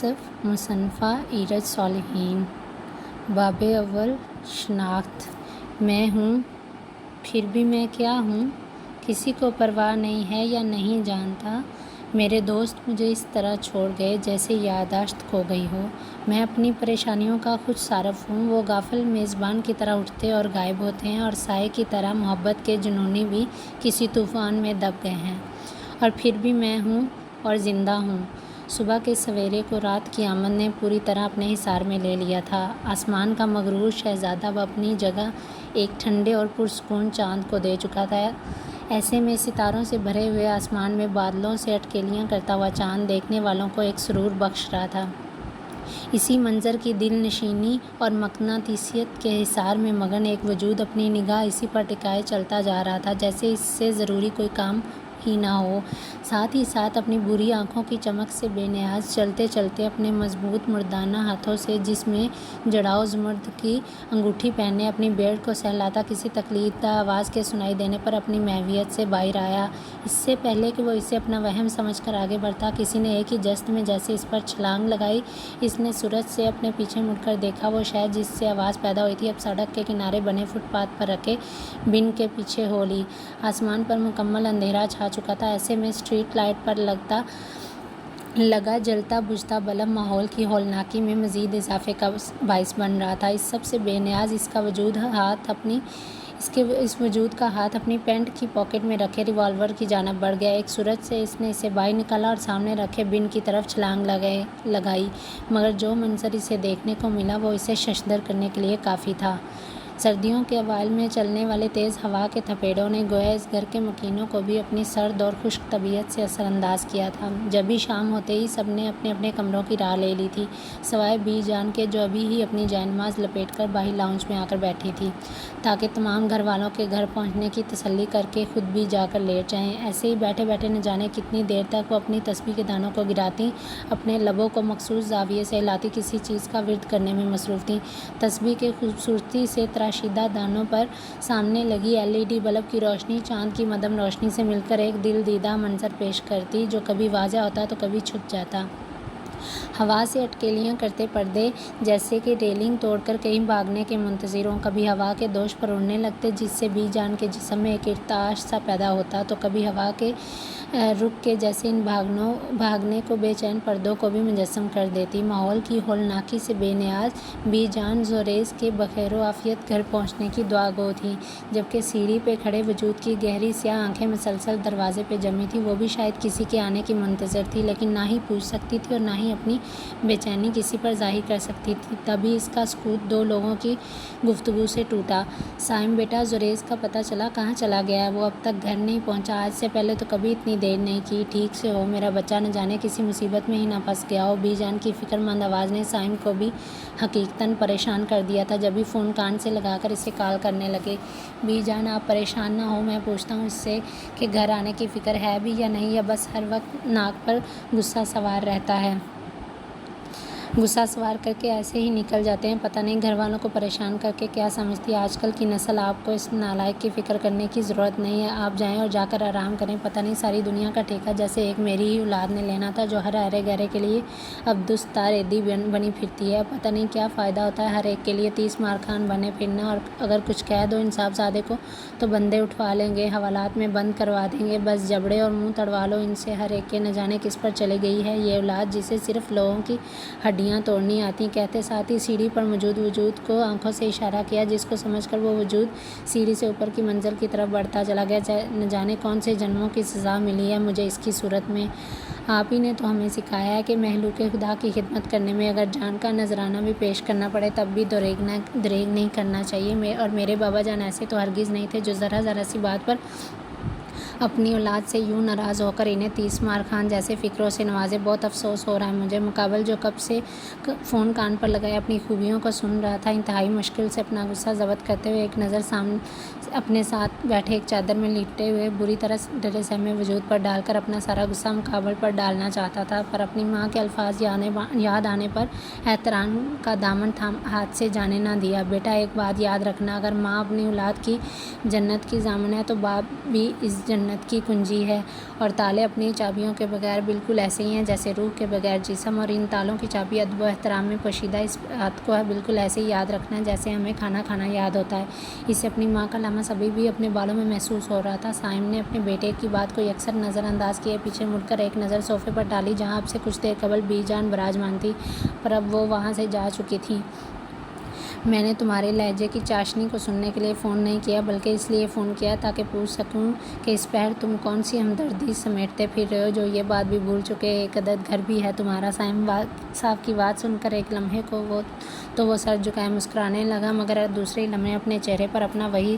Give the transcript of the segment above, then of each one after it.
یوسف مصنفہ ایرج صالحین باب اول شناخت میں ہوں پھر بھی میں کیا ہوں، کسی کو پرواہ نہیں ہے یا نہیں جانتا۔ میرے دوست مجھے اس طرح چھوڑ گئے جیسے یادداشت کھو گئی ہو۔ میں اپنی پریشانیوں کا خود صارف ہوں، وہ غافل میزبان کی طرح اٹھتے اور غائب ہوتے ہیں، اور سائے کی طرح محبت کے جنونی بھی کسی طوفان میں دب گئے ہیں۔ اور پھر بھی میں ہوں اور زندہ ہوں۔ صبح کے سویرے کو رات کی آمد نے پوری طرح اپنے حصار میں لے لیا تھا۔ آسمان کا مغرور شہزادہ اب اپنی جگہ ایک ٹھنڈے اور پرسکون چاند کو دے چکا تھا۔ ایسے میں ستاروں سے بھرے ہوئے آسمان میں بادلوں سے اٹکیلیاں کرتا ہوا چاند دیکھنے والوں کو ایک سرور بخش رہا تھا۔ اسی منظر کی دل نشینی اور مقناطیسیت کے حصار میں مگن ایک وجود اپنی نگاہ اسی پر ٹکائے چلتا جا رہا تھا جیسے اس سے ضروری کوئی کام ہی نہ ہو۔ ساتھ ہی ساتھ اپنی بری آنکھوں کی چمک سے بے نیاز چلتے چلتے اپنے مضبوط مردانہ ہاتھوں سے جس میں جڑاؤ زمرد کی انگوٹھی پہنے اپنی بیڑ کو سہلاتا کسی تقلیدہ آواز کے سنائی دینے پر اپنی محویت سے باہر آیا۔ اس سے پہلے کہ وہ اسے اپنا وہم سمجھ کر آگے بڑھتا، کسی نے ایک ہی جست میں جیسے اس پر چھلانگ لگائی۔ اس نے سورج سے اپنے پیچھے مڑ کر دیکھا۔ وہ شے جس سے آواز پیدا ہوئی تھی اب سڑک کے کنارے بنے فٹ پاتھ پر رکھے بن کے پیچھے ہو لی۔ آسمان پر مکمل اندھیرا چھا چکا تھا۔ ایسے میں اسٹریٹ لائٹ پر لگا جلتا بجھتا بلب ماحول کی ہولناکی میں مزید اضافے کا باعث بن رہا تھا۔ اس سب سے بے نیاز اس وجود کا ہاتھ اپنی پینٹ کی پاکٹ میں رکھے ریوالور کی جانب بڑھ گیا۔ ایک صورت سے اس نے اسے باہر نکالا اور سامنے رکھے بن کی طرف چھلانگ لگائی، مگر جو منظر اسے دیکھنے کو ملا وہ اسے ششدر کرنے کے لیے کافی تھا۔ سردیوں کے اوائل میں چلنے والے تیز ہوا کے تھپیڑوں نے گویا اس گھر کے مکینوں کو بھی اپنی سرد اور خشک طبیعت سے اثر انداز کیا تھا۔ جبھی شام ہوتے ہی سب نے اپنے اپنے کمروں کی راہ لے لی تھی، سوائے بی جان کے جو ابھی ہی اپنی جائے نماز لپیٹ کر باہر لاؤنج میں آ کر بیٹھی تھی تاکہ تمام گھر والوں کے گھر پہنچنے کی تسلی کر کے خود بھی جا کر لیٹ جائیں۔ ایسے ہی بیٹھے بیٹھے نہ جانے کتنی دیر تک وہ اپنی تسبیح کے دانوں کو گراتی، اپنے لبوں کو مخصوص زاویے سے ہلاتی کسی چیز کا ورد کرنے میں مصروف تھیں۔ تسبیح کے خوبصورتی سے تراشیدہ دانوں پر سامنے لگی LED بلب کی روشنی چاند کی مدھم روشنی سے مل کر ایک دل دیدہ منظر پیش کرتی جو کبھی واضح ہوتا تو کبھی چھپ جاتا۔ ہوا سے اٹکیلیاں کرتے پردے جیسے کہ ریلنگ توڑ کر کہیں بھاگنے کے منتظر ہوں، کبھی ہوا کے دوش پر اڑنے لگتے جس سے بی جان کے جسم میں ایک ارتعاش سا پیدا ہوتا، تو کبھی ہوا کے رخ کے جیسے ان بھاگنے کو بے چین پردوں کو بھی مجسم کر دیتی۔ ماحول کی ہولناکی سے بے نیاز بی جان زوریز کے بخیر و عافیت گھر پہنچنے کی دعا گو تھی، جبکہ سیڑھی پہ کھڑے وجود کی گہری سیاہ آنکھیں مسلسل دروازے پہ جمی تھیں۔ وہ بھی شاید کسی کے آنے کی منتظر تھی، لیکن نہ ہی پوچھ سکتی تھی اور نہ ہی اپنی بے چینی کسی پر ظاہر کر سکتی تھی۔ تبھی اس کا سکوت دو لوگوں کی گفتگو سے ٹوٹا۔ سائم بیٹا، زوریز کا پتہ چلا کہاں چلا گیا ہے؟ وہ اب تک گھر نہیں پہنچا؟ آج سے پہلے تو کبھی اتنی دیر نہیں کی۔ ٹھیک سے ہو؟ میرا بچہ نہ جانے کسی مصیبت میں ہی نہ پھنس گیا ہو؟ بی جان کی فکر مند آواز نے سائم کو بھی حقیقتاً پریشان کر دیا تھا۔ جبھی فون کان سے لگا کر اسے کال کرنے لگے۔ بی جان آپ پریشان نہ ہو، میں پوچھتا ہوں اس سے کہ گھر آنے کی فکر ہے بھی یا نہیں، یا بس ہر وقت ناک پر غصہ سوار رہتا ہے؟ غصہ سوار کر کے ایسے ہی نکل جاتے ہیں، پتہ نہیں گھر والوں کو پریشان کر کے کیا سمجھتی ہے آج کل کی نسل۔ آپ کو اس نالائق کی فکر کرنے کی ضرورت نہیں ہے، آپ جائیں اور جا کر آرام کریں۔ پتہ نہیں ساری دنیا کا ٹھیکہ جیسے ایک میری ہی اولاد نے لینا تھا جو ہر ہرے گہرے کے لیے اب دستار عیدی بنی پھرتی ہے۔ پتہ نہیں کیا فائدہ ہوتا ہے ہر ایک کے لیے 30 مار خان بنے پھرنا، اور اگر کچھ کہہ دو انصاف زادے کو تو بندے اٹھوا لیں گے، حوالات میں بند کروا دیں گے۔ بس جبڑے اور منہ تڑوا لو ان سے، ہر ایک کے نہ جانے کس پر چلے گئی ہے یہ اولاد جسے صرف لوگوں کی ہڈیاں توڑنی آتی۔ کہتے ساتھ ہی سیڑھی پر موجود وجود کو آنکھوں سے اشارہ کیا، جس کو سمجھ کر وہ وجود سیڑھی سے اوپر کی منزل کی طرف بڑھتا چلا گیا۔ نہ جانے کون سے جنموں کی سزا ملی ہے مجھے اس کی صورت میں۔ آپ ہی نے تو ہمیں سکھایا ہے کہ مخلوق خدا کی خدمت کرنے میں اگر جان کا نذرانہ بھی پیش کرنا پڑے تب بھی دریغ نہیں کرنا چاہیے۔ اور میرے بابا جان ایسے تو ہرگز نہیں تھے جو ذرا سی بات پر اپنی اولاد سے یوں ناراض ہو کر انہیں 30 مار خان جیسے فکروں سے نوازے۔ بہت افسوس ہو رہا ہے مجھے۔ مقابل جو کب سے فون کان پر لگائے اپنی خوبیوں کو سن رہا تھا، انتہائی مشکل سے اپنا غصہ ضبط کرتے ہوئے اپنے ساتھ بیٹھے ایک چادر میں لیٹے ہوئے بری طرح ڈرے سہمے وجود پر ڈال کر اپنا سارا غصہ مقابل پر ڈالنا چاہتا تھا، پر اپنی ماں کے الفاظ یاد آنے پر احترام کا دامن ہاتھ سے جانے نہ دیا۔ بیٹا ایک بات یاد رکھنا، اگر ماں اپنی اولاد کی جنت کی ضامن ہے تو باپ بھی اس جنت کی کنجی ہے، اور تالے اپنی چابیوں کے بغیر بالکل ایسے ہی ہیں جیسے روح کے بغیر جسم، اور ان تالوں کی چابی ادب و احترام میں پوشیدہ اس بات کو بالکل ایسے ہی یاد رکھنا جیسے ہمیں کھانا کھانا یاد ہوتا ہے۔ اسے اپنی ماں کا لمس ابھی بھی اپنے بالوں میں محسوس ہو رہا تھا۔ سائم نے اپنے بیٹے کی بات کو یکسر نظر انداز کیے پیچھے مڑ کر ایک نظر صوفے پر ڈالی جہاں اب سے کچھ دیر قبل بی جان براجمان تھی، پر اب وہ وہاں سے جا چکی تھی۔ میں نے تمہارے لہجے کی چاشنی کو سننے کے لیے فون نہیں کیا، بلکہ اس لیے فون کیا تاکہ پوچھ سکوں کہ اس پہر تم کون سی ہمدردی سمیٹتے پھر رہے ہو جو یہ بات بھی بھول چکے، ایک عدد گھر بھی ہے تمہارا۔ سائم صاحب کی بات سن کر ایک لمحے کو وہ سر جھکائے مسکرانے لگا، مگر دوسرے لمحے اپنے چہرے پر اپنا وہی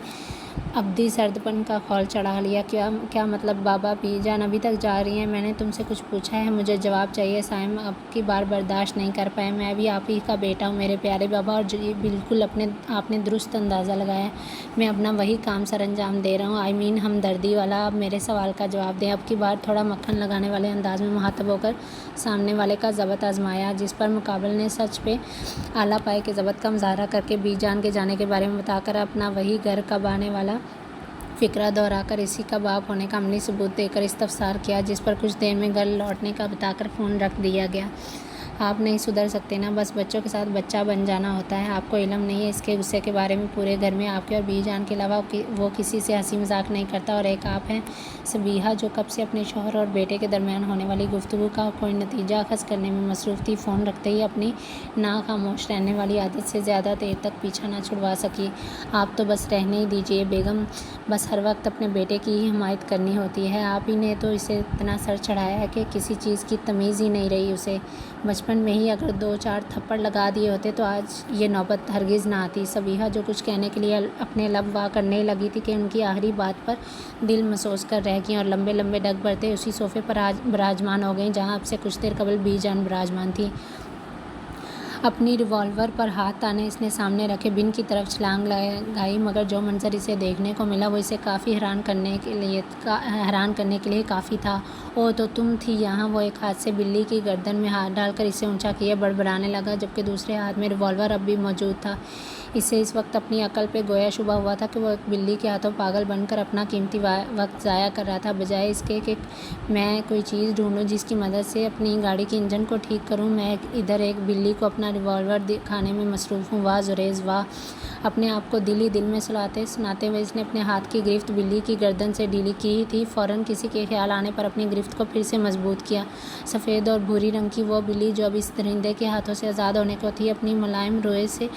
ابدی سرد پن کا خول چڑھا لیا۔ کیا مطلب بابا؟ بی جان ابھی تک جا رہی ہیں؟ میں نے تم سے کچھ پوچھا ہے، مجھے جواب چاہیے۔ سائم اب کی بار برداشت نہیں کر پائے۔ میں بھی آپ ہی کا بیٹا ہوں میرے پیارے بابا، اور بالکل آپ نے درست اندازہ لگایا، میں اپنا وہی کام سر انجام دے رہا ہوں، ہمدردی والا۔ اب میرے سوال کا جواب دیں۔ اب کی بار تھوڑا مکھن لگانے والے انداز میں مخاطب ہو کر سامنے والے کا ضبط آزمایا، جس پر مقابل نے سچ پہ اعلیٰ پائے کے ضبط کا مظاہرہ کر کے بی جان کے جانے کے بارے میں بتا کر اپنا وہی گھر کب آنے والا فقرہ دہرا کر اسی کا باپ ہونے کا عملی ثبوت دے کر استفسار کیا، جس پر کچھ دیر میں گھر لوٹنے کا بتا کر فون رکھ دیا گیا۔ آپ نہیں سدھر سکتے نا، بس بچوں کے ساتھ بچہ بن جانا ہوتا ہے۔ آپ کو علم نہیں ہے اس کے غصے کے بارے میں، پورے گھر میں آپ کے اور بی جان کے علاوہ وہ کسی سے ہنسی مذاق نہیں کرتا، اور ایک آپ ہیں صبیحہ جو کب سے اپنے شوہر اور بیٹے کے درمیان ہونے والی گفتگو کا کوئی نتیجہ اخذ کرنے میں مصروف تھی، فون رکھتے ہی اپنی خاموش رہنے والی عادت سے زیادہ دیر تک پیچھا نہ چھڑوا سکی۔ آپ تو بس رہنے ہی دیجیے بیگم، بس ہر وقت اپنے بیٹے کی ہی حمایت کرنی ہوتی ہے۔ آپ ہی نے تو اسے اتنا سر چڑھایا ہے کہ کسی چیز کی تمیز ہی نہیں رہی اسے۔ بچپن میں ہی اگر 2-4 تھپڑ لگا دیے ہوتے تو آج یہ نوبت ہرگز نہ آتی۔ صبیحہ جو کچھ کہنے کے لیے اپنے لب وا کرنے لگی تھی کہ ان کی آخری بات پر دل مسوس کر رہ گئیں، اور لمبے لمبے ڈگ بھرتے اسی صوفے پر براجمان ہو گئیں جہاں اب سے کچھ دیر قبل بی جان براجمان تھی۔ اپنی ریوالور پر ہاتھ تانے اس نے سامنے رکھے بن کی طرف چھلانگ لگائی، مگر جو منظر اسے دیکھنے کو ملا وہ اسے کافی حیران کرنے کے لیے کافی تھا۔ اوہ تو تم تھی یہاں! وہ ایک ہاتھ سے بلی کی گردن میں ہاتھ ڈال کر اسے اونچا کیے بڑبڑانے لگا، جبکہ دوسرے ہاتھ میں ریوالور اب بھی موجود تھا۔ اسے اس وقت اپنی عقل پہ گویا شبہ ہوا تھا کہ وہ ایک بلی کے ہاتھوں پاگل بن کر اپنا قیمتی وقت ضائع کر رہا تھا، بجائے اس کے کہ میں کوئی چیز ڈھونڈوں جس کی مدد سے اپنی گاڑی کے انجن کو ٹھیک کروں، میں ادھر ایک بلی کو اپنا ریوالور دکھانے میں مصروف ہوں۔ واہ زریز واہ! اپنے آپ کو دل ہی دل میں سناتے ہوئے اس نے اپنے ہاتھ کی گرفت بلی کی گردن سے ڈھیلی کی ہی تھی، فوراً کسی کے خیال آنے پر اپنی گرفت کو پھر سے مضبوط کیا۔ سفید اور بھوری رنگ کی وہ بلی جو اب اس درندے کے ہاتھوں سے آزاد ہونے کو تھی، اپنی ملائم روئے سے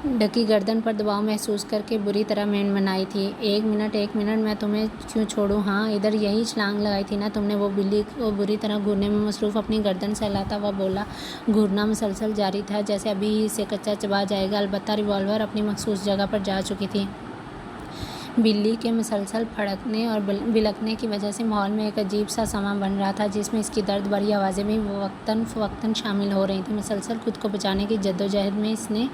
ڈھکی گردن پر دباؤ محسوس کر کے بری طرح منمنائی تھی۔ ایک منٹ میں تمہیں کیوں چھوڑوں؟ ہاں ادھر یہی چھلانگ لگائی تھی نا تم نے؟ وہ بلی کو بری طرح گھورنے میں مصروف اپنی گردن سہلاتا ہوا بولا۔ گھورنا مسلسل جاری تھا، جیسے ابھی ہی اسے کچا چبا جائے گا، البتہ ریوالور اپنی مخصوص جگہ پر جا چکی تھی۔ بلی کے مسلسل پھڑکنے اور بلکنے کی وجہ سے ماحول میں ایک عجیب سا سماں بن رہا تھا، جس میں اس کی درد بھری آوازیں بھی وقتاً فوقتاً شامل ہو رہی تھیں۔ مسلسل خود کو بچانے کی جدوجہد میں اس نے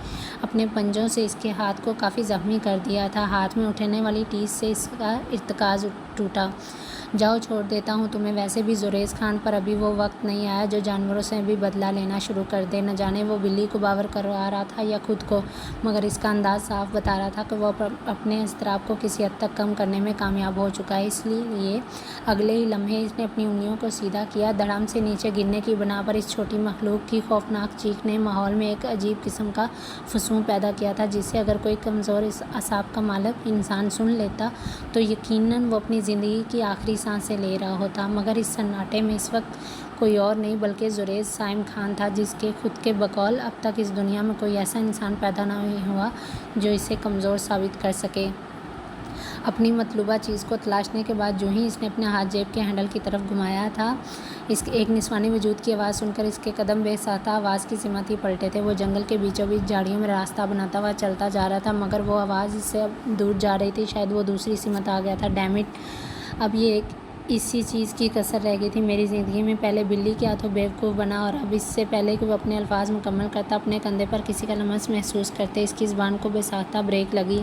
اپنے پنجوں سے اس کے ہاتھ کو کافی زخمی کر دیا تھا۔ ہاتھ میں اٹھنے والی ٹیس سے اس کا ارتکاز ٹوٹا۔ جاؤ چھوڑ دیتا ہوں تمہیں، ویسے بھی زریز خان پر ابھی وہ وقت نہیں آیا جو جانوروں سے بھی بدلہ لینا شروع کر دے۔ نہ جانے وہ بلی کو باور کروا رہا تھا یا خود کو، مگر اس کا انداز صاف بتا رہا تھا کہ وہ اپنے اضطراب کو کسی حد تک کم کرنے میں کامیاب ہو چکا ہے۔ اس لیے اگلے ہی لمحے اس نے اپنی انگلیوں کو سیدھا کیا۔ دھڑام سے نیچے گرنے کی بنا پر اس چھوٹی مخلوق کی خوفناک چیخ نے ماحول میں ایک عجیب قسم کا فسون پیدا کیا تھا، جسے اگر کوئی کمزور اعصاب کا مالک انسان سن لیتا تو یقیناً وہ اپنی زندگی کی آخری سانسیں لے رہا ہوتا۔ مگر اس سناٹے میں اس وقت کوئی اور نہیں بلکہ زریز سائم خان تھا، جس کے خود کے بقول اب تک اس دنیا میں کوئی ایسا انسان پیدا نہ ہوا جو اسے کمزور ثابت کر سکے۔ اپنی مطلوبہ چیز کو تلاشنے کے بعد جو ہی اس نے اپنے ہاتھ جیب کے ہینڈل کی طرف گھمایا تھا، اس ایک نسوانی وجود کی آواز سن کر اس کے قدم بے ساختہ آواز کی سمت ہی پلٹے تھے۔ وہ جنگل کے بیچوں بیچ جھاڑیوں میں راستہ بناتا ہوا چلتا جا رہا تھا، مگر وہ آواز اس سے اب دور جا رہی تھی، شاید وہ دوسری سمت آ گیا تھا۔ ڈیمٹ! اب یہ ایک اسی چیز کی کسر رہ گئی تھی میری زندگی میں، پہلے بلی کے ہاتھوں بیوقوف بنا اور اب اس سے پہلے کہ وہ اپنے الفاظ مکمل کرتا اپنے کندھے پر کسی کا لمس محسوس کرتے اس کی زبان کو بے ساختہ بریک لگی۔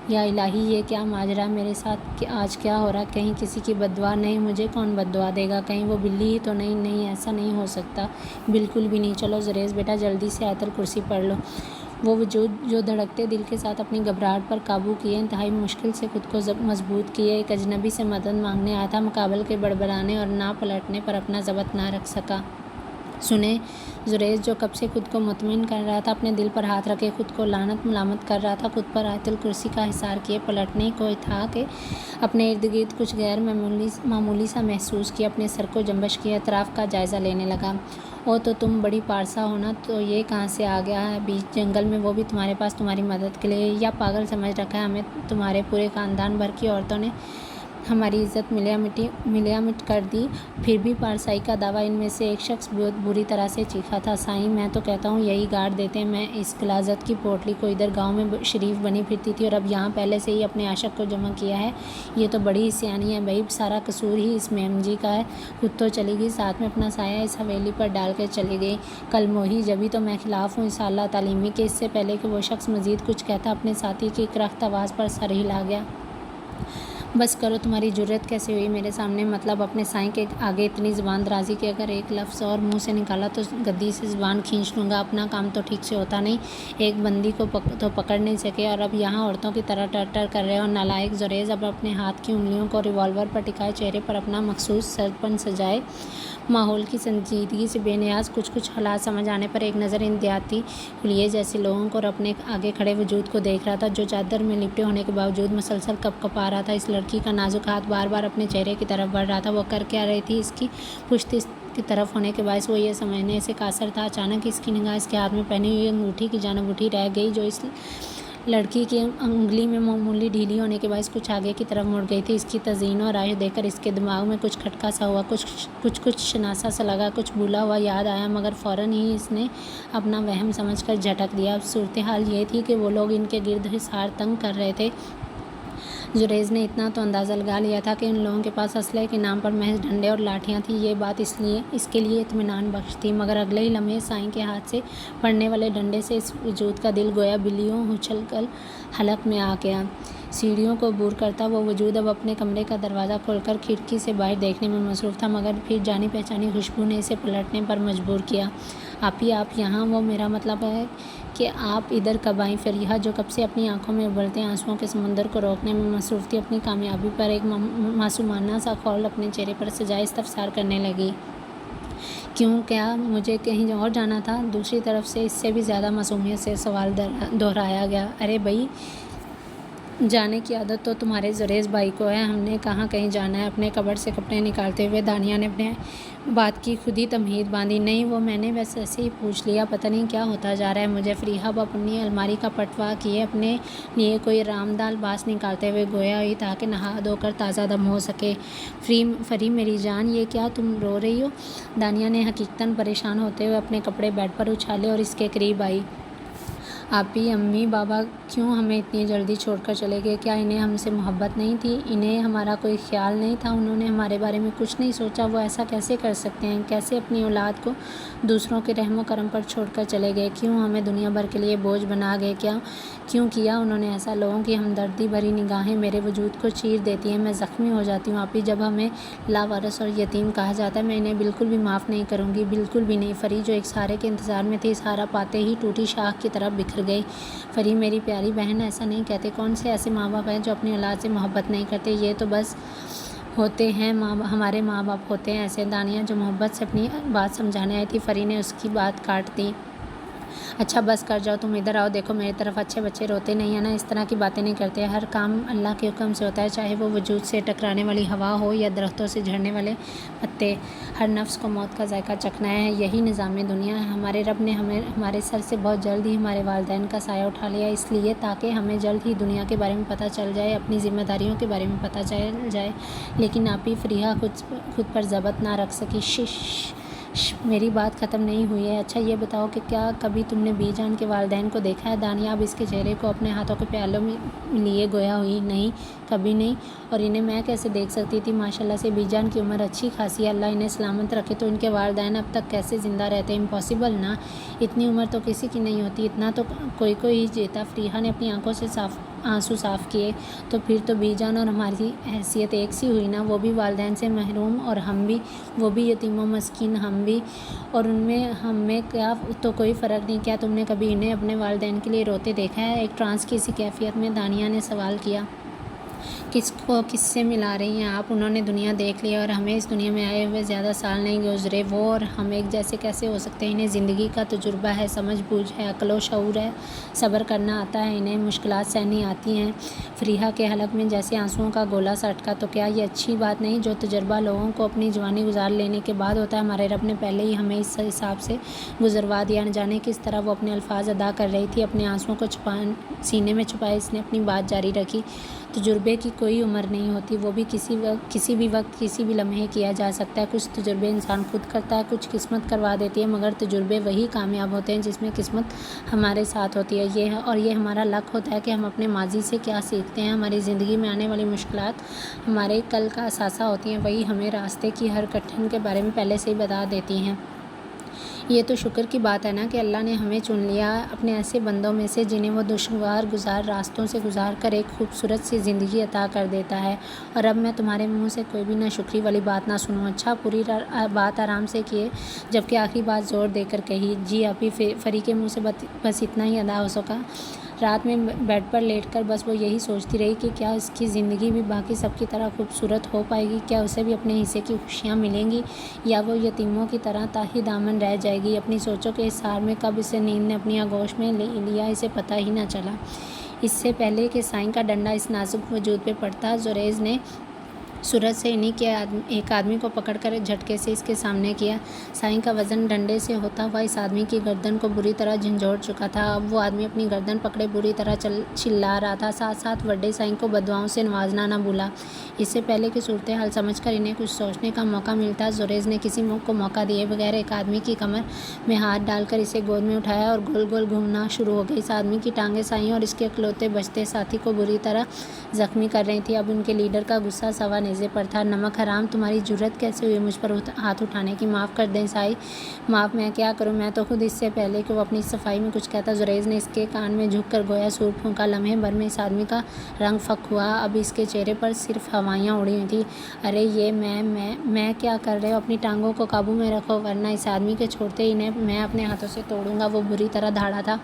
یا الہی، یہ کیا ماجرا میرے ساتھ کہ آج کیا ہو رہا؟ کہیں کسی کی بد دعا؟ نہیں، مجھے کون بد دعا دے گا؟ کہیں وہ بلی ہی تو نہیں؟ نہیں، ایسا نہیں ہو سکتا، بالکل بھی نہیں۔ چلو زریز بیٹا، جلدی سے آیت الکرسی پڑھ لو۔ وہ وجود جو دھڑکتے دل کے ساتھ اپنی گھبراہٹ پر قابو کیے انتہائی مشکل سے خود کو مضبوط کیے ایک اجنبی سے مدد مانگنے آیا تھا، مقابل کے بڑبڑانے اور نہ پلٹنے پر اپنا ضبط نہ رکھ سکا۔ سنیں، زریز جو کب سے خود کو مطمئن کر رہا تھا، اپنے دل پر ہاتھ رکھے خود کو لعنت ملامت کر رہا تھا، خود پر آیت الکرسی کا حصار کیے پلٹنے کو تھا کہ اپنے ارد گرد کچھ غیر معمولی سا محسوس کیا، اپنے سر کو جنبش کیا، اطراف کا جائزہ لینے لگا۔ او تو تم بڑی پارسا ہو نا، تو یہ کہاں سے آ گیا ہے بیچ جنگل میں، وہ بھی تمہارے پاس تمہاری مدد کے لیے؟ یا پاگل سمجھ رکھا ہے ہمیں؟ تمہارے پورے خاندان بھر کی عورتوں نے ہماری عزت ملیا مٹ کر دی، پھر بھی پارسائی کا دعویٰ؟ ان میں سے ایک شخص بہت بری طرح سے چیخا تھا۔ سائیں، میں تو کہتا ہوں یہی گاڑ دیتے، میں اس غلاظت کی پوٹلی کو ادھر گاؤں میں شریف بنی پھرتی تھی اور اب یہاں پہلے سے ہی اپنے عاشق کو جمع کیا ہے، یہ تو بڑی سیانی ہے بھائی، سارا قصور ہی اس میم جی کا ہے۔ خود تو چلی گئی، ساتھ میں اپنا سایہ اس حویلی پر ڈال کر چلی گئی۔ کل موہی، جبھی تو میں خلاف ہوں اس اعلیٰ تعلیمی کے۔ اس سے پہلے کہ وہ شخص مزید کچھ کہتا اپنے ساتھی کی کرخت آواز پر سر ہلا گیا۔ بس کرو، تمہاری جرأت کیسے ہوئی میرے سامنے؟ مطلب اپنے سائیں کے آگے اتنی زبان درازی کہ اگر ایک لفظ اور منہ سے نکالا تو گدی سے زبان کھینچ لوں گا۔ اپنا کام تو ٹھیک سے ہوتا نہیں، ایک بندی کو تو پکڑ نہیں سکے اور اب یہاں عورتوں کی طرح ٹر ٹر کر رہے ہو۔ نالائق زریز اب اپنے ہاتھ کی انگلیوں کو ریوالور پر ٹکائے چہرے پر اپنا مخصوص سرپن سجائے ماحول کی سنجیدگی سے بے نیاز کچھ حالات سمجھ آنے پر ایک نظر ان دیہاتی حلیے جیسے لوگوں کو اور اپنے آگے کھڑے وجود کو دیکھ رہا تھا جو چادر میں لپٹے ہونے کے باوجود مسلسل کپکپا رہا تھا۔ اس لڑکی کا نازک ہاتھ بار بار اپنے چہرے کی طرف بڑھ رہا تھا۔ وہ کر کیا رہی تھی؟ اس کی پشت اس کی طرف ہونے کے باعث وہ یہ سمجھنے سے قاصر تھا۔ اچانک اس کی نگاہ اس کے ہاتھ میں پہنی ہوئی انگوٹھی کی جانب اٹھی، رہ گئی جو اس لڑکی کی انگلی میں معمولی ڈھیلی ہونے کے باعث کچھ آگے کی طرف مڑ گئی تھی۔ اس کی تزئین و آرائش دیکھ کر اس کے دماغ میں کچھ کھٹکا سا ہوا، کچھ شناسا سا لگا، کچھ بھولا ہوا یاد آیا، مگر فوراً ہی اس نے اپنا وہم سمجھ کر جھٹک دیا۔ اب صورتحال یہ تھی کہ وہ لوگ ان کے گرد حصار تنگ کر رہے تھے۔ زریز نے اتنا تو اندازہ لگا لیا تھا کہ ان لوگوں کے پاس اسلحے کے نام پر محض ڈنڈے اور لاٹھیاں تھیں۔ یہ بات اس کے لیے اطمینان بخش تھی، مگر اگلے ہی لمحے سائیں کے ہاتھ سے پڑنے والے ڈنڈے سے اس وجود کا دل گویا بلیوں اچھل کر حلق میں آ گیا۔ سیڑھیوں کو عبور کرتا وہ وجود اب اپنے کمرے کا دروازہ کھول کر کھڑکی سے باہر دیکھنے میں مصروف تھا، مگر پھر جانی پہچانی خوشبو نے اسے پلٹنے پر مجبور کیا۔ آپی، آپ یہاں؟ وہ میرا مطلب ہے کہ آپ ادھر کب آئیں؟ فریحہ، جو کب سے اپنی آنکھوں میں ابلتے آنسوؤں کے سمندر کو روکنے میں مصروف تھی، اپنی کامیابی پر ایک معصومانہ سا خول اپنے چہرے پر سجائے استفسار کرنے لگی۔ کیوں؟ کیا مجھے کہیں اور جانا تھا؟ دوسری طرف سے اس سے بھی زیادہ معصومیت سے سوال دہرایا گیا۔ ارے بھائی، جانے کی عادت تو تمہارے زریز بھائی کو ہے، ہم نے کہاں کہیں جانا ہے؟ اپنے کبڑ سے کپڑے نکالتے ہوئے دانیہ نے اپنے بات کی خود ہی تمہید باندھی۔ نہیں، وہ میں نے بس ایسے ہی پوچھ لیا، پتہ نہیں کیا ہوتا جا رہا ہے مجھے۔ فریحہ اب اپنی الماری کا پٹوا کیے اپنے لیے کوئی رامداں لباس نکالتے ہوئے گویا ہوئی تاکہ نہا دھو کر تازہ دم ہو سکے۔ فری میری جان، یہ کیا تم رو رہی ہو؟ دانیہ نے حقیقتاً پریشان ہوتے ہوئے اپنے کپڑے بیڈ پر اچھالے اور اس کے قریب آئی۔ آپی، امی، بابا کیوں ہمیں اتنی جلدی چھوڑ کر چلے گئے؟ کیا انہیں ہم سے محبت نہیں تھی؟ انہیں ہمارا کوئی خیال نہیں تھا؟ انہوں نے ہمارے بارے میں کچھ نہیں سوچا؟ وہ ایسا کیسے کر سکتے ہیں؟ کیسے اپنی اولاد کو دوسروں کے رحم و کرم پر چھوڑ کر چلے گئے؟ کیوں ہمیں دنیا بھر کے لیے بوجھ بنا گئے؟ کیوں کیا انہوں نے ایسا؟ لوگوں کی ہمدردی بھری نگاہیں میرے وجود کو چیر دیتی ہیں، میں زخمی ہو جاتی ہوں آپی۔ جب ہمیں لاوارث اور یتیم کہا جاتا ہے، میں انہیں بالکل بھی معاف نہیں کروں گی، بالکل بھی نہیں۔ فری، جو ایک سہارے کے انتظار میں تھی، سہارا پاتے ہی ٹوٹی شاخ کی طرح بکھر گئی۔ فری میری پیاری بہن، ایسا نہیں کہتے۔ کون سے ایسے ماں باپ ہیں جو اپنی اولاد سے محبت نہیں کرتے؟ یہ تو بس ہوتے ہیں، ہمارے ماں باپ ہوتے ہیں ایسے۔ دانیہ جو محبت سے اپنی بات سمجھانے آئی تھی، فری نے اس کی بات کاٹ دی۔ اچھا بس کر جاؤ، تم ادھر آؤ، دیکھو میری طرف، اچھے بچے روتے نہیں ہیں نا، اس طرح کی باتیں نہیں کرتے۔ ہر کام اللہ کے حکم سے ہوتا ہے، چاہے وہ وجود سے ٹکرانے والی ہوا ہو یا درختوں سے جھڑنے والے پتے۔ ہر نفس کو موت کا ذائقہ چکھنا ہے، یہی نظام دنیا ہے۔ ہمارے رب نے ہمارے سر سے بہت جلد ہی ہمارے والدین کا سایہ اٹھا لیا، اس لیے تاکہ ہمیں جلد ہی دنیا کے بارے میں پتہ چل جائے، اپنی ذمہ داریوں کے بارے میں پتہ چل جائے۔ لیکن آپی، فریحہ خود پر ضبط نہ رکھ سکی۔ شش، میری بات ختم نہیں ہوئی ہے۔ اچھا یہ بتاؤ کہ کیا کبھی تم نے بی جان کے والدین کو دیکھا ہے؟ دانیہ اب اس کے چہرے کو اپنے ہاتھوں کے پیالوں میں لیے گویا ہوئی، نہیں کبھی نہیں، اور انہیں میں کیسے دیکھ سکتی تھی؟ ماشاءاللہ سے بی جان کی عمر اچھی خاصی ہے، اللہ انہیں سلامت رکھے، تو ان کے والدین اب تک کیسے زندہ رہتے؟ امپاسبل نا، اتنی عمر تو کسی کی نہیں ہوتی، اتنا تو کوئی ہی جیتا۔ فریحہ نے اپنی آنکھوں سے آنسو صاف کیے۔ تو پھر تو بی جان اور ہماری حیثیت ایک سی ہوئی نا، وہ بھی والدین سے محروم اور ہم بھی، وہ بھی یتیم و مسکین ہم بھی، اور ان میں ہم میں کیا تو کوئی فرق نہیں۔ کیا تم نے کبھی انہیں اپنے والدین کے لیے روتے دیکھا ہے؟ ایک ٹرانس کی سی کیفیت میں دانیہ نے سوال کیا۔ کس سے ملا رہی ہیں آپ؟ انہوں نے دنیا دیکھ لی اور ہمیں اس دنیا میں آئے ہوئے زیادہ سال نہیں گزرے، وہ اور ہم ایک جیسے کیسے ہو سکتے ہیں؟ انہیں زندگی کا تجربہ ہے، سمجھ بوجھ ہے، عقل و شعور ہے، صبر کرنا آتا ہے، انہیں مشکلات سہنی آتی ہیں۔ فریحہ کے حلق میں جیسے آنسوؤں کا گولا سا اٹکا۔ تو کیا یہ اچھی بات نہیں؟ جو تجربہ لوگوں کو اپنی جوانی گزار لینے کے بعد ہوتا ہے، ہمارے رب نے پہلے ہی ہمیں اس حساب سے گزروا دیا۔ نہ جانے کس طرح وہ اپنے الفاظ ادا کر رہی تھی، اپنے آنسوؤں کو سینے میں چھپائے اس نے اپنی بات جاری رکھی۔ تجربے کی کوئی عمر نہیں ہوتی، وہ بھی کسی بھی وقت کسی بھی لمحے کیا جا سکتا ہے۔ کچھ تجربے انسان خود کرتا ہے، کچھ قسمت کروا دیتی ہے، مگر تجربے وہی کامیاب ہوتے ہیں جس میں قسمت ہمارے ساتھ ہوتی ہے۔ یہ ہمارا لک ہوتا ہے کہ ہم اپنے ماضی سے کیا سیکھتے ہیں۔ ہماری زندگی میں آنے والی مشکلات ہمارے کل کا اثاثہ ہوتی ہیں، وہی ہمیں راستے کی ہر کٹھن کے بارے میں پہلے سے ہی بتا دیتی ہیں۔ یہ تو شکر کی بات ہے نا کہ اللہ نے ہمیں چن لیا اپنے ایسے بندوں میں سے جنہیں وہ دشوار گزار راستوں سے گزار کر ایک خوبصورت سی زندگی عطا کر دیتا ہے۔ اور اب میں تمہارے منہ سے کوئی بھی ناشکری والی بات نہ سنوں۔ اچھا، پوری بات آرام سے کیے، جبکہ آخری بات زور دے کر کہی۔ جی ابھی فری کے منہ سے بس اتنا ہی ادا ہو سکا۔ رات میں بیڈ پر لیٹ کر بس وہ یہی سوچتی رہی کہ کیا اس کی زندگی بھی باقی سب کی طرح خوبصورت ہو پائے گی؟ کیا اسے بھی اپنے حصے کی خوشیاں ملیں گی، یا وہ یتیموں کی طرح تاہی دامن رہ جائے گی؟ اپنی سوچوں کے احصار میں کب اسے نیند نے اپنی آغوش میں لیا اسے پتہ ہی نہ چلا۔ اس سے پہلے کہ سائیں کا ڈنڈا اس نازک وجود پہ پڑتا، زریز نے سورج سے انہی کے ایک آدمی کو پکڑ کر جھٹکے سے اس کے سامنے کیا۔ سائیں کا وزن ڈنڈے سے ہوتا ہوا اس آدمی کی گردن کو بری طرح جھنجھوڑ چکا تھا۔ اب وہ آدمی اپنی گردن پکڑے بری طرح چلا رہا تھا، ساتھ ساتھ وڈے سائیں کو بددعاؤں سے نوازنا نہ بھولا۔ اس سے پہلے کہ صورتحال سمجھ کر انہیں کچھ سوچنے کا موقع ملتا، زریز نے کسی کو موقع دیے بغیر ایک آدمی کی کمر میں ہاتھ ڈال کر اسے گود میں اٹھایا اور گول گول گھومنا شروع ہو گئی۔ اس آدمی کی ٹانگیں سائیں اور اس کے اکلوتے بچتے ساتھی کو بری طرح زخمی کر رہی تھی۔ اب ان کے لیڈر کا غصہ سوا نیزے پر تھا۔ نمک حرام، تمہاری جرأت کیسے ہوئی مجھ پر ہاتھ اٹھانے کی؟ معاف کر دیں سائیں۔ معاف میں کیا کروں، میں تو خود اس سے پہلے کہ وہ اپنی صفائی میں کچھ کہتا، زریز نے اس کے کان میں جھک کر گویا سور پھونکا۔ لمحے بھر میں اس آدمی کا رنگ فک ہوا، اب اس کے چہرے پر صرف ہوائیاں اڑی ہوئی تھیں۔ ارے یہ میں کیا کر رہے ہو؟ اپنی ٹانگوں کو قابو میں رکھو، ورنہ اس آدمی کے چھوڑتے ہی انہیں میں اپنے ہاتھوں سے توڑوں گا۔ وہ بری طرح دھاڑا تھا۔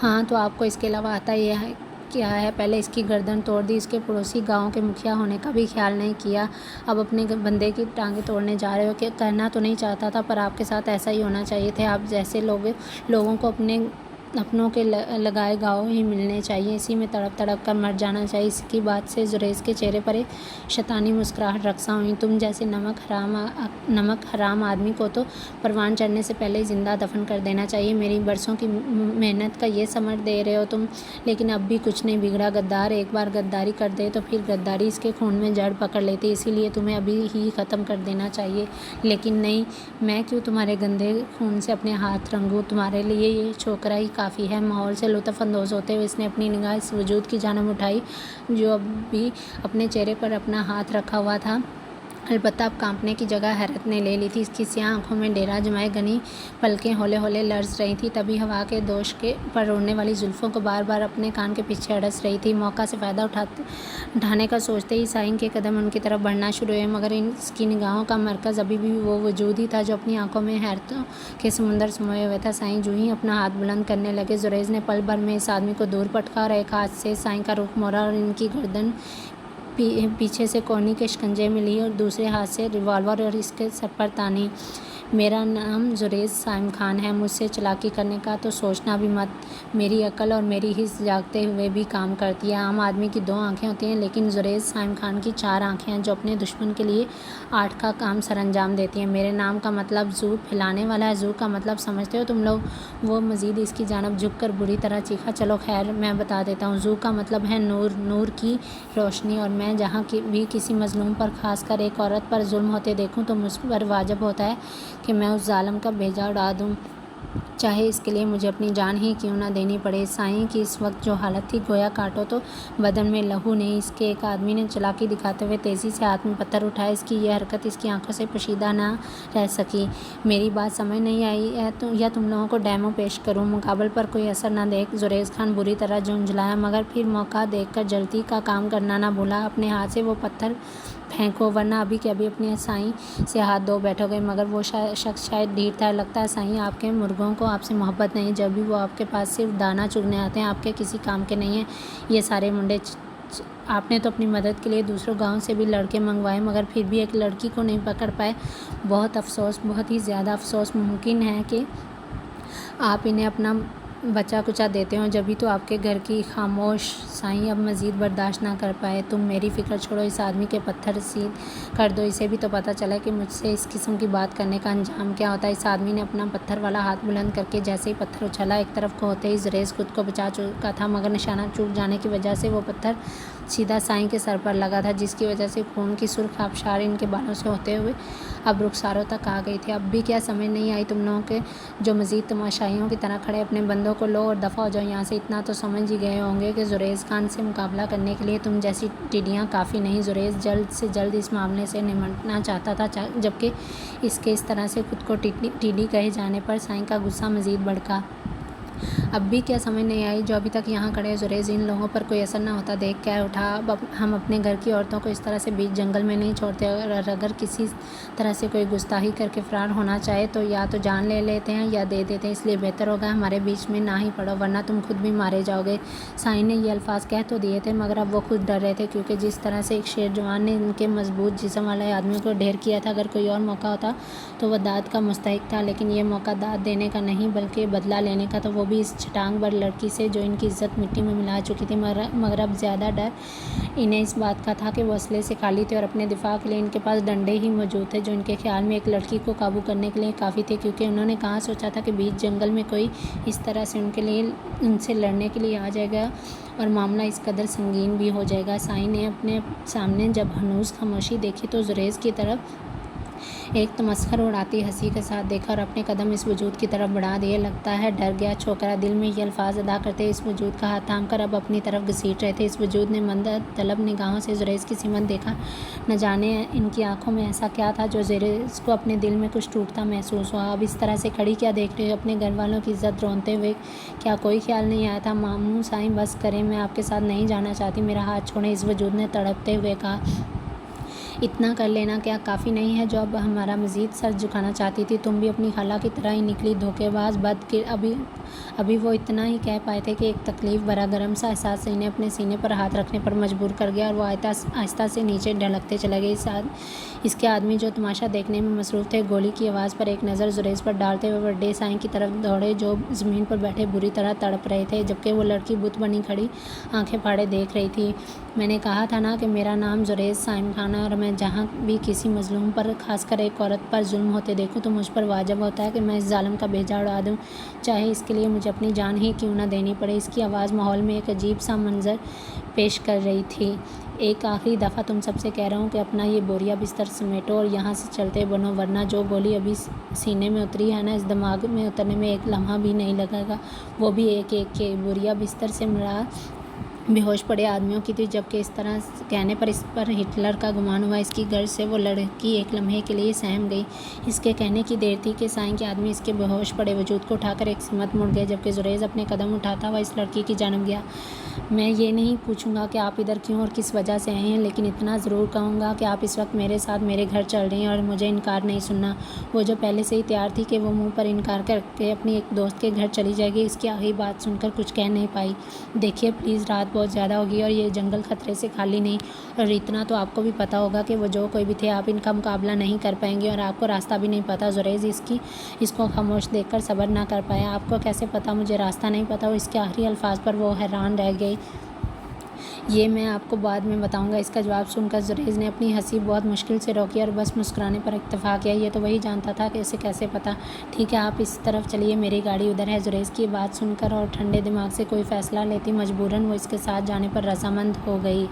ہاں تو آپ کو اس کے علاوہ آتا یہ ہے کیا ہے؟ پہلے اس کی گردن توڑ دی، اس کے پڑوسی گاؤں کے مکھیا ہونے کا بھی خیال نہیں کیا، اب اپنے بندے کی ٹانگیں توڑنے جا رہے ہو؟ کہ کہنا تو نہیں چاہتا تھا، پر آپ کے ساتھ ایسا ہی ہونا چاہیے تھا۔ آپ جیسے لوگوں کو اپنوں کے لگائے گاؤں ہی ملنے چاہیے، اسی میں تڑپ تڑپ کر مر جانا چاہیے۔ اس کی بات سے زریز کے چہرے پر ایک شیطانی مسکراہٹ رقصاں ہوئی۔ تم جیسے نمک حرام آدمی کو تو پروان چڑھنے سے پہلے ہی زندہ دفن کر دینا چاہیے۔ میری برسوں کی محنت کا یہ ثمر دے رہے ہو تم، لیکن اب بھی کچھ نہیں بگڑا۔ غدار ایک بار غداری کر دے تو پھر غداری اس کے خون میں جڑ پکڑ لیتی، اسی لیے تمہیں ابھی ہی ختم کر دینا چاہیے۔ لیکن نہیں، میں کیوں تمہارے گندے خون سے اپنے ہاتھ رنگوں؟ تمہارے لیے یہ چھوکرا ہی کافی ہے۔ ماحول سے لطف اندوز ہوتے ہوئے اس نے اپنی نگاہ اس وجود کی جانب اٹھائی جو اب بھی اپنے چہرے پر اپنا ہاتھ رکھا ہوا تھا، البتہ اب کانپنے کی جگہ حیرت نے لے لی تھی۔ اس کی سیاہ آنکھوں میں ڈیرا جمائے گھنی پلکیں ہولے ہولے لرز رہی تھیں، تبھی ہوا کے دوش پر اڑنے والی زلفوں کو بار بار اپنے کان کے پیچھے اڑس رہی تھی۔ موقع سے فائدہ اٹھانے کا سوچتے ہی سائیں کے قدم ان کی طرف بڑھنا شروع ہوئے، مگر اس کی نگاہوں کا مرکز ابھی بھی وہ وجود ہی تھا جو اپنی آنکھوں میں حیرتوں کے سمندر سموئے ہوئے تھا۔ سائیں جو ہی اپنا ہاتھ بلند کرنے لگے، زریز نے پل بھر میں اس آدمی کو دور پٹکا اور ایک ہاتھ سے سائیں کا رخ موڑا اور ان کی گردن پیچھے سے کونی کے شکنجے میں لی اور دوسرے ہاتھ سے ریوالور اور اس کے سر پر تانی۔ میرا نام زریز سائم خان ہے، مجھ سے چالاکی کرنے کا تو سوچنا بھی مت۔ میری عقل اور میری حس جاگتے ہوئے بھی کام کرتی ہے۔ عام آدمی کی 2 آنکھیں ہوتی ہیں، لیکن زریز سائم خان کی 4 آنکھیں ہیں جو اپنے دشمن کے لیے 8 کا کام سر انجام دیتی ہیں۔ میرے نام کا مطلب زو پھیلانے والا ہے، زو کا مطلب سمجھتے ہو تم لوگ؟ وہ مزید اس کی جانب جھک کر بری طرح چیخا۔ چلو خیر، میں بتا دیتا ہوں، زو کا مطلب ہے نور، نور کی روشنی، اور میں میں جہاں بھی کسی مظلوم پر خاص کر ایک عورت پر ظلم ہوتے دیکھوں تو مجھ پر واجب ہوتا ہے کہ میں اس ظالم کا بھیجا اڑا دوں، چاہے اس کے لیے مجھے اپنی جان ہی کیوں نہ دینی پڑے۔ سائیں کی اس وقت جو حالت تھی گویا کاٹو تو بدن میں لہو نہیں۔ اس کے ایک آدمی نے چلاکی دکھاتے ہوئے تیزی سے ہاتھ میں پتھر اٹھایا۔ اس کی یہ حرکت اس کی آنکھوں سے پوشیدہ نہ رہ سکی۔ میری بات سمجھ نہیں آئی ہے یا تم لوگوں کو ڈیمو پیش کروں؟ مقابل پر کوئی اثر نہ دیکھ زریز خان بری طرح جھنجھلایا، مگر پھر موقع دیکھ کر جلدی کا کام کرنا نہ بھولا۔ اپنے ہاتھ سے وہ پتھر پھینکو ورنہ ابھی کے ابھی اپنے سائیں سے ہاتھ دھو بیٹھو گے۔ مگر وہ شخص شاید ڈھیر تھا۔ لگتا ہے سائیں آپ کے مرغوں کو آپ سے محبت نہیں، جب بھی وہ آپ کے پاس صرف دانہ چگنے آتے ہیں، آپ کے کسی کام کے نہیں ہیں یہ سارے منڈے۔ آپ نے تو اپنی مدد کے لیے دوسروں گاؤں سے بھی لڑکے منگوائے مگر پھر بھی ایک لڑکی کو نہیں پکڑ پائے۔ بہت افسوس، بہت ہی زیادہ افسوس۔ ممکن ہے کہ آپ انہیں اپنا بچا کچا دیتے ہوں، جبھی تو آپ کے گھر کی خاموش۔ سائیں اب مزید برداشت نہ کر پائے۔ تم میری فکر چھوڑو، اس آدمی کے پتھر رسید کر دو، اسے بھی تو پتہ چلا کہ مجھ سے اس قسم کی بات کرنے کا انجام کیا ہوتا ہے۔ اس آدمی نے اپنا پتھر والا ہاتھ بلند کر کے جیسے ہی پتھر اچھالا ایک طرف کو ہوتے ہی زریز خود کو بچا چکا تھا، مگر نشانہ چوک جانے کی وجہ سے وہ پتھر سیدھا سائیں کے سر پر لگا تھا، جس کی وجہ سے خون کی سرخ آبشار ان کے بالوں سے ہوتے ہوئے اب رخساروں تک آ گئی تھی۔ اب بھی کیا سمجھ نہیں آئی تم لوگوں کے جو مزید تماشائیوں کی طرح کھڑے؟ اپنے بندوں کو لو اور دفع ہو جاؤ یہاں سے۔ اتنا تو سمجھ ہی گئے ہوں گے کہ زریز خان سے مقابلہ کرنے کے لیے تم جیسی ٹڈیاں کافی نہیں۔ زریز جلد سے جلد اس معاملے سے نمٹنا چاہتا تھا، جبکہ اس کے اس طرح سے خود کو ٹڈی کہے جانے پر سائیں کا غصہ مزید بڑھا۔ اب بھی کیا سمجھ نہیں آئی جو ابھی تک یہاں کھڑے؟ زریز ان لوگوں پر کوئی اثر نہ ہوتا دیکھ کہہ اٹھا، اب ہم اپنے گھر کی عورتوں کو اس طرح سے بیچ جنگل میں نہیں چھوڑتے، اور اگر کسی طرح سے کوئی گستاخی کر کے فرار ہونا چاہے تو یا تو جان لے لیتے ہیں یا دے دیتے ہیں، اس لیے بہتر ہوگا ہمارے بیچ میں نہ ہی پڑو ورنہ تم خود بھی مارے جاؤ گے۔ سائیں نے یہ الفاظ کہہ تو دیے تھے مگر اب وہ خود ڈر رہے تھے، کیونکہ جس طرح سے ایک شیر جوان نے ان کے مضبوط جسم والے آدمیوں کو ڈھیر کیا تھا، اگر کوئی اور موقع ہوتا تو وہ داد کا مستحق تھا، لیکن یہ موقع داد دینے کا نہیں بلکہ بدلہ لینے کا تھا، وہ بھی اس چھٹانگ بر لڑکی سے جو ان کی عزت مٹی میں ملا چکی تھی۔ مگر اب زیادہ ڈر انہیں اس بات کا تھا کہ وہ اسلحے سے خالی تھے اور اپنے دفاع کے لیے ان کے پاس ڈنڈے ہی موجود تھے، جو ان کے خیال میں ایک لڑکی کو قابو کرنے کے لیے کافی تھے، کیونکہ انہوں نے کہاں سوچا تھا کہ بیچ جنگل میں کوئی اس طرح سے ان سے لڑنے کے لیے آ جائے گا اور معاملہ اس قدر سنگین بھی ہو جائے گا۔ سائیں نے اپنے سامنے جب ہنوز خاموشی دیکھی تو زریز کی طرف ایک تمسخر اڑاتی ہنسی کے ساتھ دیکھا اور اپنے قدم اس وجود کی طرف بڑھا دیے۔ لگتا ہے ڈر گیا چھوکرا، دل میں یہ الفاظ ادا کرتے اس وجود کا ہاتھ تھام کر اب اپنی طرف گھسیٹ رہے تھے۔ اس وجود نے مدد طلب نگاہوں سے زریز کی سمت دیکھا، نہ جانے ان کی آنکھوں میں ایسا کیا تھا جو زریز کو اپنے دل میں کچھ ٹوٹتا محسوس ہوا۔ اب اس طرح سے کھڑی کیا دیکھ رہے ہو اپنے گھر والوں کی عزت رونتے ہوئے؟ کیا کوئی خیال نہیں آیا تھا؟ ماموں سائیں بس کریں، میں آپ کے ساتھ نہیں جانا چاہتی، میرا ہاتھ چھوڑیں، اس وجود نے تڑپتے ہوئے کہا۔ اتنا کر لینا کیا کافی نہیں ہے جو اب ہمارا مزید سر جھکانا چاہتی تھی؟ تم بھی اپنی خالہ کی طرح ہی نکلی دھوکے باز ابھی وہ اتنا ہی کہہ پائے تھے کہ ایک تکلیف بھرا گرم سا احساس انہیں اپنے سینے پر ہاتھ رکھنے پر مجبور کر گیا اور وہ آہستہ سے نیچے ڈھلکتے چلے گئے۔ اس کے آدمی جو تماشا دیکھنے میں مصروف تھے گولی کی آواز پر ایک نظر زریز پر ڈالتے ہوئے بڑے سائیں کی طرف دوڑے جو زمین پر بیٹھے بری طرح تڑپ رہے تھے، جبکہ وہ لڑکی بت بنی کھڑی آنکھیں پھاڑے دیکھ رہی تھی۔ میں نے کہا تھا نا کہ میرا نام زریز سائم خان ہے اور میں جہاں بھی کسی مظلوم پر خاص کر ایک عورت پر ظلم ہوتے دیکھوں تو مجھ پر واجب ہوتا ہے کہ میں اس ظالم کا بھیجا اڑا دوں، چاہے اس کے لیے مجھے اپنی جان ہی کیوں نہ دینی پڑے۔ اس کی آواز ماحول میں ایک عجیب سا منظر پیش کر رہی تھی۔ ایک آخری دفعہ تم سب سے کہہ رہا ہوں کہ اپنا یہ بوریا بستر سمیٹو اور یہاں سے چلتے بنو ورنہ جو گولی ابھی سینے میں اتری ہے نا، اس دماغ میں اترنے میں ایک لمحہ بھی نہیں لگے گا، وہ بھی ایک کے۔ بوریا بستر سے مراد بے ہوش پڑے آدمیوں کی تھی، جبکہ اس طرح کہنے پر اس پر ہٹلر کا گمان ہوا۔ اس کی غرض سے وہ لڑکی ایک لمحے کے لیے سہم گئی۔ اس کے کہنے کی دیر تھی کہ سائیں کے آدمی اس کے بے ہوش پڑے وجود کو اٹھا کر ایک سمت مڑ گئے، جبکہ زریز اپنے قدم اٹھاتا ہوا اس لڑکی کی جانب گیا۔ میں یہ نہیں پوچھوں گا کہ آپ ادھر کیوں اور کس وجہ سے آئے ہیں، لیکن اتنا ضرور کہوں گا کہ آپ اس وقت میرے ساتھ میرے گھر چل رہی ہیں اور مجھے انکار نہیں سننا۔ وہ جو پہلے سے ہی تیار تھی کہ وہ منہ پر انکار کر کے اپنی ایک دوست کے گھر چلی جائے گی، اس کی آخری بات سن کر کچھ کہہ نہیں پائی۔ دیکھیے پلیز، رات بہت زیادہ ہوگی اور یہ جنگل خطرے سے خالی نہیں، اور اتنا تو آپ کو بھی پتہ ہوگا کہ وہ جو کوئی بھی تھے آپ ان کا مقابلہ نہیں کر پائیں گے اور آپ کو راستہ بھی نہیں پتہ۔ زریز اس کو خاموش دیکھ کر صبر نہ کر پایا۔ آپ کو کیسے پتہ مجھے راستہ نہیں پتہ؟ اس کے آخری الفاظ پر وہ حیران رہ گئی۔ یہ میں آپ کو بعد میں بتاؤں گا۔ اس کا جواب سن کر زریز نے اپنی ہنسی بہت مشکل سے روکی اور بس مسکرانے پر اکتفا کیا۔ یہ تو وہی جانتا تھا کہ اسے کیسے پتہ۔ ٹھیک ہے، آپ اس طرف چلیے، میری گاڑی ادھر ہے۔ زریز کی بات سن کر اور ٹھنڈے دماغ سے کوئی فیصلہ لیتی مجبوراً وہ اس کے ساتھ جانے پر رضامند ہو گئی۔